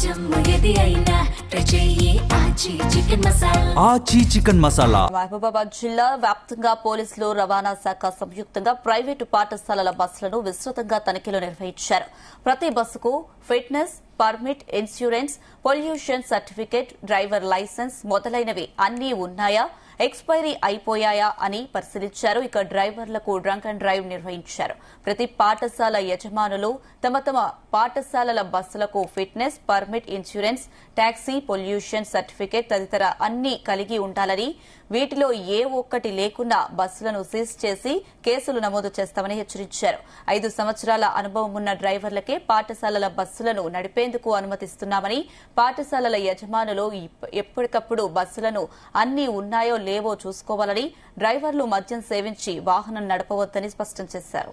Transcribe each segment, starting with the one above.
ఆచి చికెన్ మసాలా. మహబూబాబాద్ జిల్లా వ్యాప్తంగా పోలీసులు రవాణా శాఖ సంయుక్తంగా ప్రైవేటు పాఠశాలల బస్సులను విస్తృతంగా తనిఖీలు నిర్వహించారు. ప్రతి బస్సుకు fitness, permit, insurance, pollution certificate, driver licence మొదలైనవి అన్నీ ఉన్నాయా, ఎక్స్పైరీ అయిపోయాయా అని పరిశీలించారు. ఇక డ్రైవర్లకు డ్రంక్ అండ్ డ్రైవ్ నిర్వహించారు. ప్రతి పాఠశాల యజమానులు తమ తమ పాఠశాలల బస్సులకు fitness, permit, insurance, taxi, pollution certificate తదితర అన్ని కలిగి ఉండాలని, వీటిలో ఏ ఒక్కటి లేకున్నా బస్సులను సీజ్ చేసి కేసులు నమోదు చేస్తామని హెచ్చరించారు. 5 సంవత్సరాల అనుభవం ఉన్న డ్రైవర్లకే పాఠశాలల బస్సులను నడిపేందుకు అనుమతిస్తున్నామని, పాఠశాలల యజమానులు ఎప్పటికప్పుడు బస్సులను అన్ని ఉన్నాయో లేవో చూసుకోవాలని, డ్రైవర్లు మద్యం సేవించి వాహనం నడపవద్దని స్పష్టం చేశారు.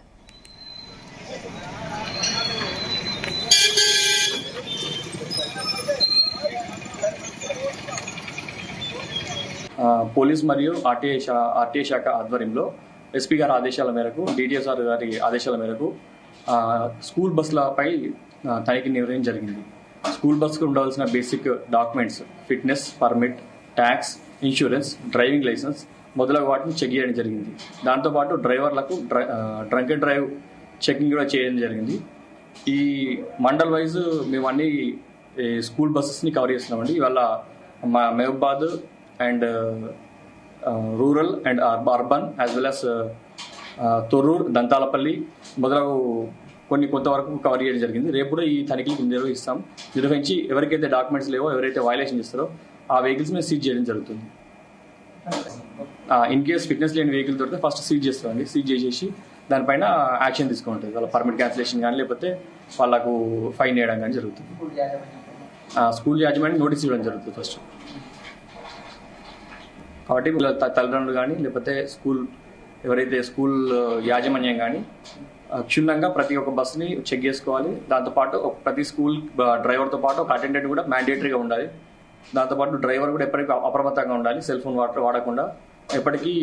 పోలీస్ మరియు ఆర్టీఐ శాఖ ఆధ్వర్యంలో ఎస్పీ గారి ఆదేశాల మేరకు, డిటిఎస్ఆర్ గారి ఆదేశాల మేరకు స్కూల్ బస్సులపై తనిఖీ నిర్వహించడం జరిగింది. స్కూల్ బస్సుకు ఉండవలసిన basic documents, fitness, permit, tax, insurance, driving licence మొదలగు వాటిని చెక్ చేయడం జరిగింది. దాంతోపాటు డ్రైవర్లకు డ్రంక్ అండ్ డ్రైవ్ చెకింగ్ కూడా చేయడం జరిగింది. ఈ మండల్ వైజ్ మేము అన్ని స్కూల్ బస్సెస్ని కవర్ చేస్తున్నామండి. ఇవాళ Mahabubabad and rural and urban as well as Thorrur, Dantalapalli మొదలగు కొన్ని కొంతవరకు కవర్ చేయడం జరిగింది. రేపు కూడా ఈ తనిఖీలు నిర్వహించి ఎవరికైతే డాక్యుమెంట్స్ లేవో, ఎవరైతే వైలేషన్ చేస్తారో ఆ వెహికల్స్ మీద సీజ్ చేయడం జరుగుతుంది. ఇన్ కేస్ ఫిట్నెస్ లేని వెహికల్ దొరికితే ఫస్ట్ సీజ్ చేస్తామండి. సీజ్ చేసేసి దానిపైన యాక్షన్ తీసుకుంటుంది. వాళ్ళ పర్మిట్ క్యాన్సిలేషన్ కానీ లేకపోతే వాళ్ళకు ఫైన్ వేయడం కానీ జరుగుతుంది. స్కూల్ యాజమాన్యం నోటీస్ ఇవ్వడం జరుగుతుంది ఫస్ట్. కాబట్టి వీళ్ళ తల్లిదండ్రులు కానీ లేకపోతే ఎవరైతే స్కూల్ యాజమాన్యం కానీ క్షుణ్ణంగా ప్రతి ఒక్క బస్సుని చెక్ చేసుకోవాలి. దాంతోపాటు ప్రతి స్కూల్ డ్రైవర్తో పాటు ఒక అటెండెంట్ కూడా మ్యాండేటరీగా ఉండాలి. దాంతోపాటు డ్రైవర్ కూడా ఎప్పటికీ అప్రమత్తంగా ఉండాలి. సెల్ ఫోన్ వాడకుండా ఎప్పటికీ